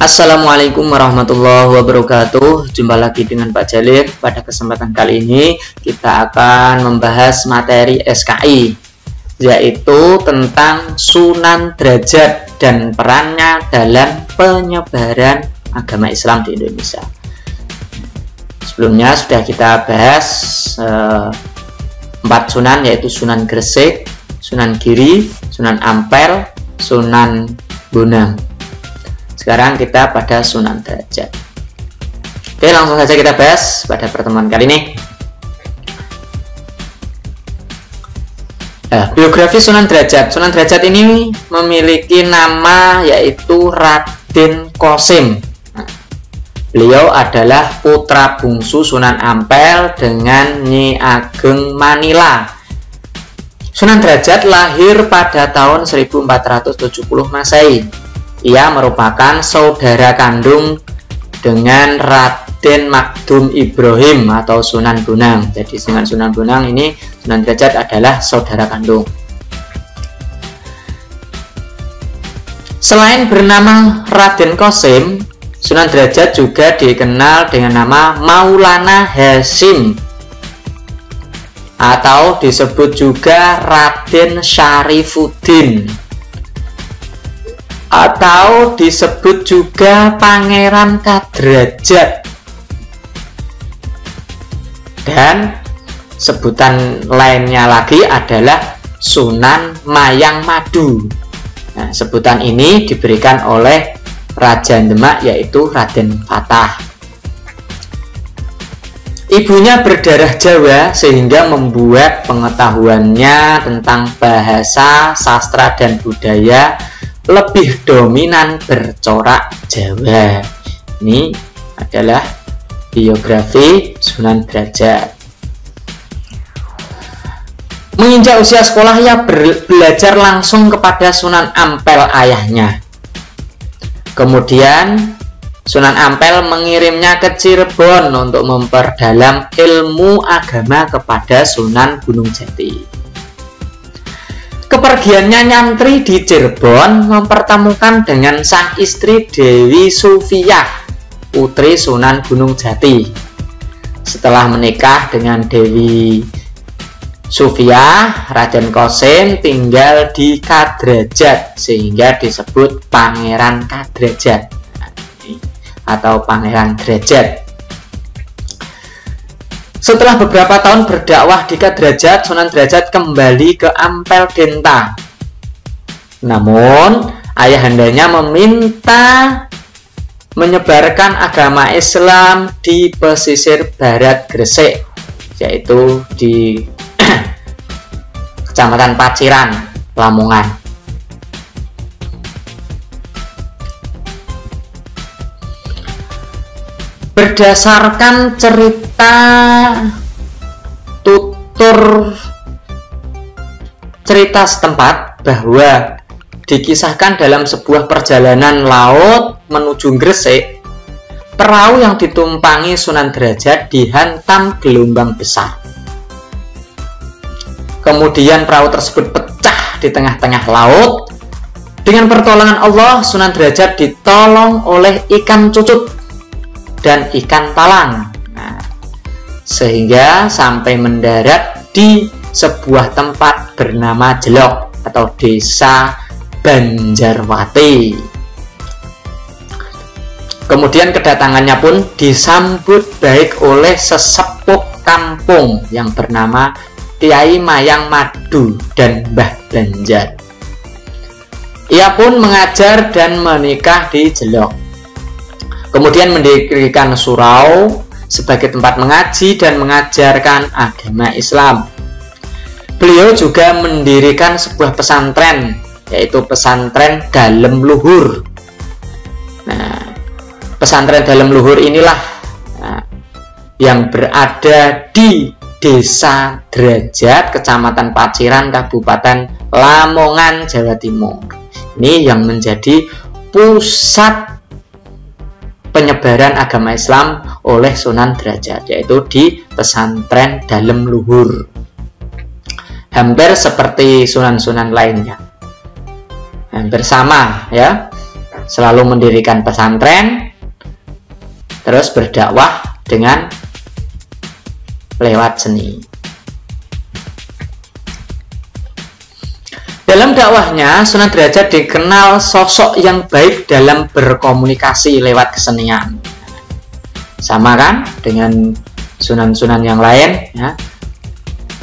Assalamualaikum warahmatullahi wabarakatuh. Jumpa lagi dengan Pak Jalil. Pada kesempatan kali ini kita akan membahas materi SKI, yaitu tentang Sunan Derajat dan perannya dalam penyebaran agama Islam di Indonesia. Sebelumnya sudah kita bahas 4 sunan, yaitu Sunan Gresik, Sunan Giri, Sunan Ampel, Sunan Bonang. Sekarang kita pada Sunan Derajat. Oke, langsung saja kita bahas pada pertemuan kali ini. Biografi Sunan Derajat. Sunan Derajat ini memiliki nama yaitu Raden Kosim. Beliau adalah putra bungsu Sunan Ampel dengan Nyi Ageng Manila. Sunan Derajat lahir pada tahun 1470 Masehi. Ia merupakan saudara kandung dengan Raden Magdum Ibrahim atau Sunan Bonang. Jadi dengan Sunan Bonang ini Sunan Derajat adalah saudara kandung. Selain bernama Raden Kosim, Sunan Derajat juga dikenal dengan nama Maulana Hasyim atau disebut juga Raden Syarifuddin, atau disebut juga Pangeran Kadrajat, dan sebutan lainnya lagi adalah Sunan Mayang Madu. Nah, sebutan ini diberikan oleh Raja Demak, yaitu Raden Fatah. Ibunya berdarah Jawa sehingga membuat pengetahuannya tentang bahasa, sastra, dan budaya lebih dominan bercorak Jawa. Ini adalah biografi Sunan Derajat. Menginjak usia sekolah, ia belajar langsung kepada Sunan Ampel, ayahnya. Kemudian Sunan Ampel mengirimnya ke Cirebon untuk memperdalam ilmu agama kepada Sunan Gunung Jati. Kepergiannya nyantri di Cirebon mempertemukan dengan sang istri Dewi Sufiyah, putri Sunan Gunung Jati. Setelah menikah dengan Dewi Sufiyah, Raden Kosim tinggal di Kadrajat sehingga disebut Pangeran Kadrajat atau Pangeran Derajat. Setelah beberapa tahun berdakwah di Kadrajat, Sunan Derajat kembali ke Ampel Denta. Namun, ayahandanya meminta menyebarkan agama Islam di pesisir barat Gresik, yaitu di Kecamatan Paciran, Lamongan. Berdasarkan cerita tutur cerita setempat bahwa dikisahkan dalam sebuah perjalanan laut menuju Gresik, perahu yang ditumpangi Sunan Derajat dihantam gelombang besar. Kemudian perahu tersebut pecah di tengah-tengah laut. Dengan pertolongan Allah, Sunan Derajat ditolong oleh ikan cucut dan ikan talang, sehingga sampai mendarat di sebuah tempat bernama Jelok atau desa Banjarwati. Kemudian kedatangannya pun disambut baik oleh sesepuh kampung yang bernama Kiai Mayang Madu dan Mbah Banjar. Ia pun mengajar dan menikah di Jelok. Kemudian mendirikan surau sebagai tempat mengaji dan mengajarkan agama Islam. Beliau juga mendirikan sebuah pesantren, yaitu pesantren Dalem Luhur. Nah, pesantren Dalem Luhur inilah yang berada di Desa Derajat, Kecamatan Paciran, Kabupaten Lamongan, Jawa Timur. Ini yang menjadi pusat penyebaran agama Islam oleh Sunan Derajat, yaitu di pesantren Dalem Luhur. Hampir seperti sunan-sunan lainnya, hampir sama ya. selalu mendirikan pesantren, terus berdakwah dengan lewat seni. Dalam dakwahnya, Sunan Derajat dikenal sosok yang baik dalam berkomunikasi lewat kesenian. Sama kan dengan sunan-sunan yang lain, ya.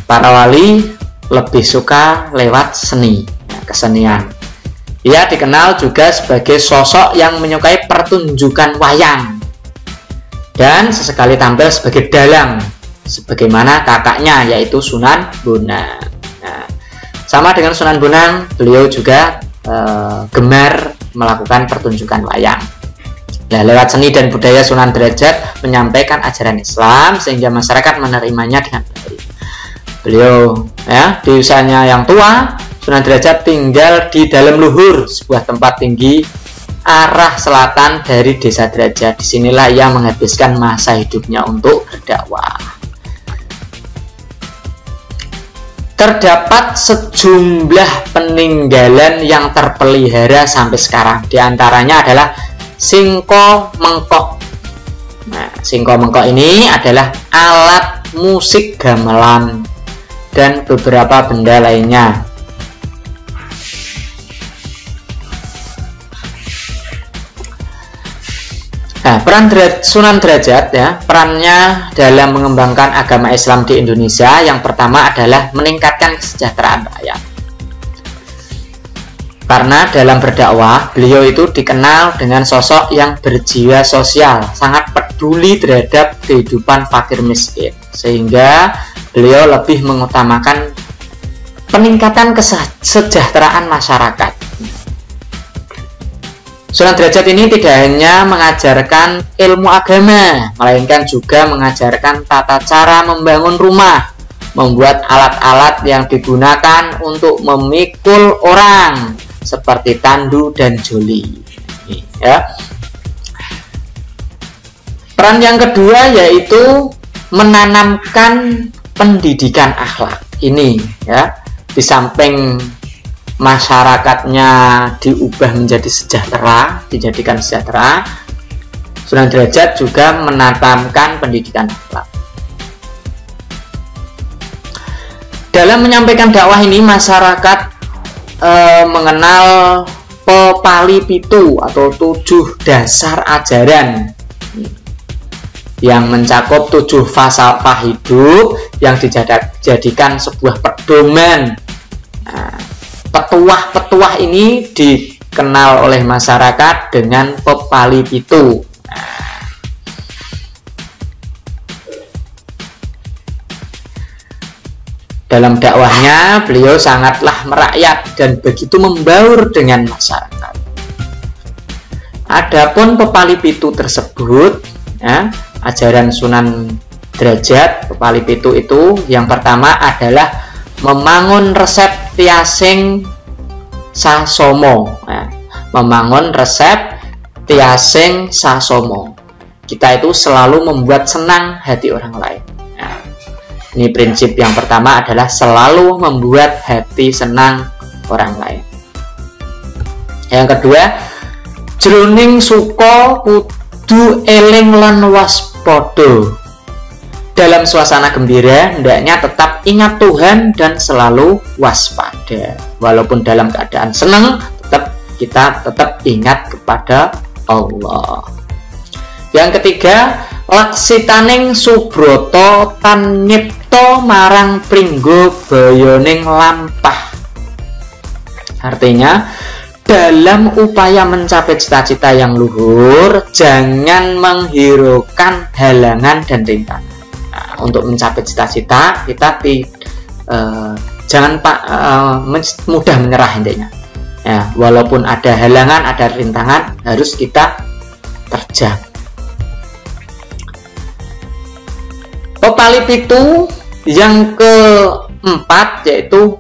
Para wali lebih suka lewat seni, ya, kesenian. Ia dikenal juga sebagai sosok yang menyukai pertunjukan wayang dan sesekali tampil sebagai dalang, sebagaimana kakaknya yaitu Sunan Bonang. Nah, sama dengan Sunan Bonang, beliau juga gemar melakukan pertunjukan wayang. Nah, lewat seni dan budaya Sunan Derajat menyampaikan ajaran Islam sehingga masyarakat menerimanya dengan baik. Beliau, ya, di usianya yang tua, Sunan Derajat tinggal di dalam luhur, sebuah tempat tinggi arah selatan dari desa Derajat. Disinilah ia menghabiskan masa hidupnya untuk berdakwah. Terdapat sejumlah peninggalan yang terpelihara sampai sekarang. Di antaranya adalah singko mengkok. Nah, singko mengkok ini adalah alat musik gamelan dan beberapa benda lainnya. Nah, peran Sunan Derajat, ya, perannya dalam mengembangkan agama Islam di Indonesia yang pertama adalah meningkatkan kesejahteraan rakyat. Karena dalam berdakwah, beliau itu dikenal dengan sosok yang berjiwa sosial, sangat peduli terhadap kehidupan fakir miskin, sehingga beliau lebih mengutamakan peningkatan kesejahteraan masyarakat. Sunan Derajat ini tidak hanya mengajarkan ilmu agama, melainkan juga mengajarkan tata cara membangun rumah, membuat alat-alat yang digunakan untuk memikul orang, seperti tandu dan joli. Ya. Peran yang kedua yaitu menanamkan pendidikan akhlak. Ini, ya, di samping masyarakatnya diubah menjadi sejahtera, dijadikan sejahtera, Sunan Derajat juga menanamkan pendidikan akhlak. Dalam menyampaikan dakwah ini, masyarakat mengenal Pepali Pitu atau 7 dasar ajaran yang mencakup 7 falsafah hidup yang dijadikan sebuah pedoman. Nah, petuah-petuah ini dikenal oleh masyarakat dengan Pepali Pitu. Dalam dakwahnya, beliau sangatlah merakyat dan begitu membaur dengan masyarakat. Adapun Pepali Pitu tersebut, ya, ajaran Sunan Derajat, Pepali Pitu itu yang pertama adalah membangun resep tiasing sasomo. Nah, membangun resep tiasing sasomo. Kita itu selalu membuat senang hati orang lain. Nah, ini prinsip yang pertama adalah selalu membuat hati senang orang lain. Yang kedua, jroning suka kudu eling lan waspada. Dalam suasana gembira, hendaknya tetap ingat Tuhan dan selalu waspada. Walaupun dalam keadaan senang, kita tetap ingat kepada Allah. Yang ketiga, laksitaning subroto tan nyipto marang pringgo bayoning lampah. Artinya, dalam upaya mencapai cita-cita yang luhur, jangan menghiraukan halangan dan rintangan. Untuk mencapai cita-cita kita jangan mudah menyerah intinya. Ya, walaupun ada halangan, ada rintangan, harus kita terjang. Pepali Pitu yang keempat yaitu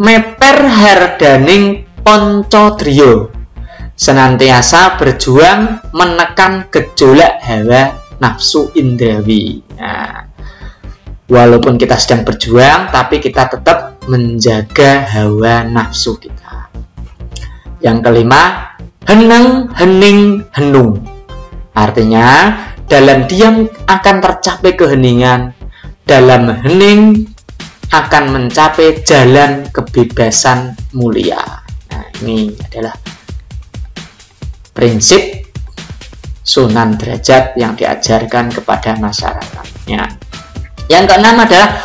meper hardaning poncodriya, senantiasa berjuang menekan gejolak hawa nafsu indrawi. Nah, walaupun kita sedang berjuang, tapi kita tetap menjaga hawa nafsu kita. Yang kelima, Heneng, hening, henung. Artinya, dalam diam akan tercapai keheningan, dalam hening akan mencapai jalan kebebasan mulia. Nah, ini adalah prinsip Sunan Derajat yang diajarkan kepada masyarakatnya. Yang keenam adalah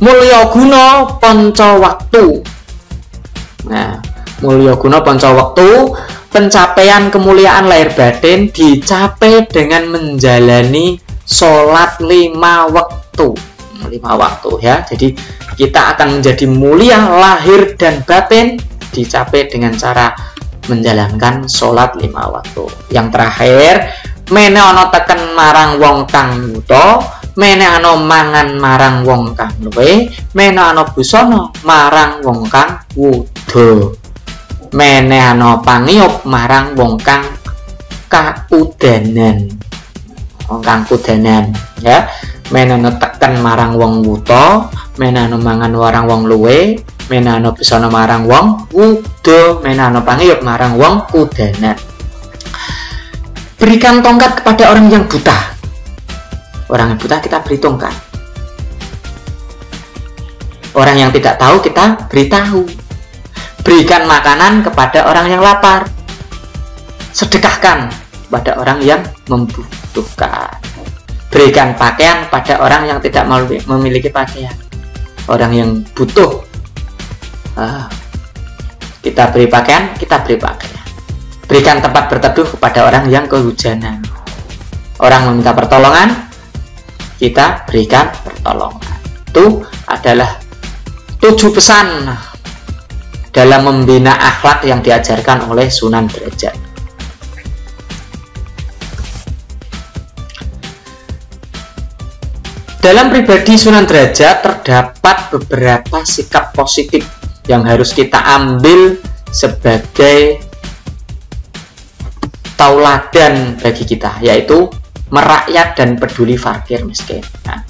mulya guna panca waktu. Nah, mulya guna panca waktu, pencapaian kemuliaan lahir batin dicapai dengan menjalani sholat 5 waktu. 5 waktu ya. Jadi kita akan menjadi mulia lahir dan batin dicapai dengan cara menjalankan sholat 5 waktu. Yang terakhir, mene ana teken marang wong kang wuta, mene ana mangan marang wong kang luwe, mene ana busana marang wong kang wuda, mene ana pangiyup marang wong kang kaudanan. Wong kang kudanan ya. Mene ana teken marang wong wuta, mene ana mangan marang wong luwe, mene ana busana marang wong wuda, mene ana pangiyup marang wong kudanan. Berikan tongkat kepada orang yang buta. Orang yang buta kita beri tongkat. Orang yang tidak tahu kita beritahu. Berikan makanan kepada orang yang lapar. Sedekahkan pada orang yang membutuhkan. Berikan pakaian pada orang yang tidak memiliki pakaian. Orang yang butuh, kita beri pakaian, kita beri pakaian. Berikan tempat berteduh kepada orang yang kehujanan. Orang meminta pertolongan, kita berikan pertolongan. Itu adalah 7 pesan dalam membina akhlak yang diajarkan oleh Sunan Derajat. Dalam pribadi Sunan Derajat terdapat beberapa sikap positif yang harus kita ambil sebagai tauladan bagi kita, yaitu merakyat dan peduli fakir miskin. Nah,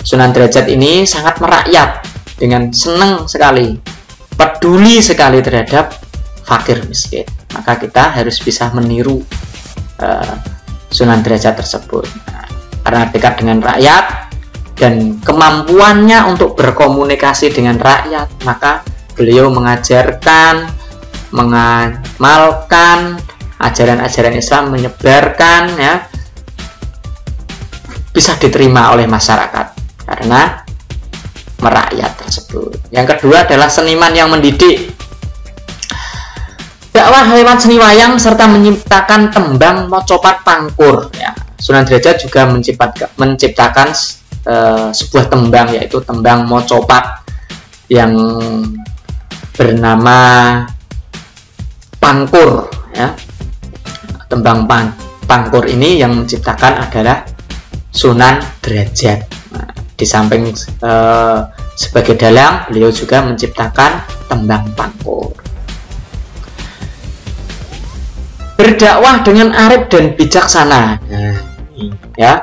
Sunan Derajat ini sangat merakyat dengan senang sekali, peduli sekali terhadap fakir miskin. Maka kita harus bisa meniru Sunan Derajat tersebut. Nah, karena dekat dengan rakyat dan kemampuannya untuk berkomunikasi dengan rakyat, maka beliau mengajarkan, mengamalkan ajaran-ajaran Islam, menyebarkan ya, bisa diterima oleh masyarakat karena merakyat tersebut. Yang kedua adalah seniman yang mendidik. Dakwah lewat seni wayang serta menciptakan tembang mocopat pangkur ya. Sunan Derajat juga menciptakan sebuah tembang, yaitu tembang mocopat yang bernama Pangkur ya. Tembang Pangkur ini yang menciptakan adalah Sunan Derajat. Nah, di samping sebagai dalang, beliau juga menciptakan tembang Pangkur. Berdakwah dengan arif dan bijaksana. Nah, ya.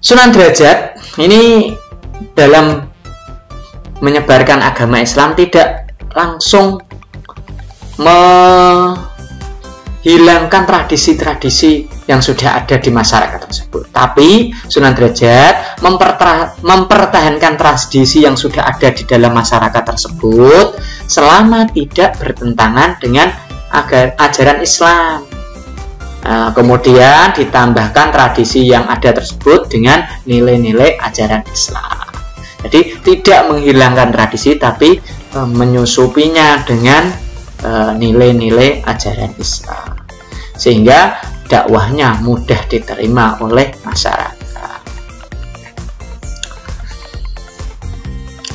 Sunan Derajat ini dalam menyebarkan agama Islam tidak langsung menghilangkan tradisi-tradisi yang sudah ada di masyarakat tersebut. Tapi Sunan Derajat mempertahankan tradisi yang sudah ada di dalam masyarakat tersebut selama tidak bertentangan dengan ajaran Islam. Nah, kemudian ditambahkan tradisi yang ada tersebut dengan nilai-nilai ajaran Islam. Jadi tidak menghilangkan tradisi, tapi menyusupinya dengan nilai-nilai ajaran Islam, sehingga dakwahnya mudah diterima oleh masyarakat.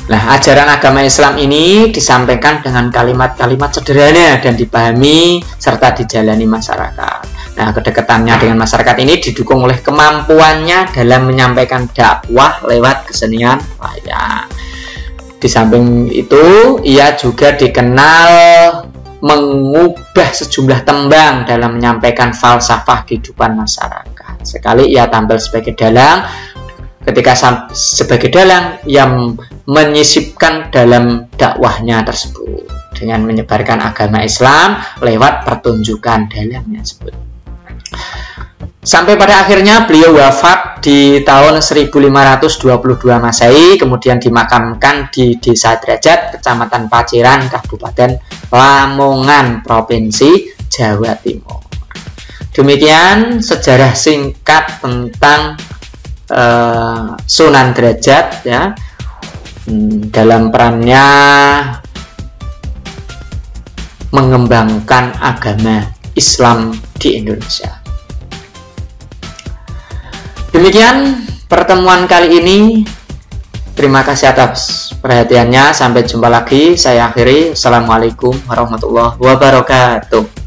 Nah, ajaran agama Islam ini disampaikan dengan kalimat-kalimat sederhana dan dipahami serta dijalani masyarakat. Nah, kedekatannya dengan masyarakat ini didukung oleh kemampuannya dalam menyampaikan dakwah lewat kesenian wayang. Di samping itu, ia juga dikenal mengubah sejumlah tembang dalam menyampaikan falsafah kehidupan masyarakat. Sekali ia tampil sebagai dalang. Ketika sebagai dalang, ia menyisipkan dalam dakwahnya tersebut. dengan menyebarkan agama Islam lewat pertunjukan dalamnya tersebut. Sampai pada akhirnya beliau wafat di tahun 1522 Masehi, kemudian dimakamkan di Desa Derajat, Kecamatan Paciran, Kabupaten Lamongan, Provinsi Jawa Timur. Demikian sejarah singkat tentang Sunan Derajat ya, dalam perannya mengembangkan agama Islam di Indonesia. Demikian pertemuan kali ini. Terima kasih atas perhatiannya. Sampai jumpa lagi. Saya akhiri. Assalamualaikum warahmatullahi wabarakatuh.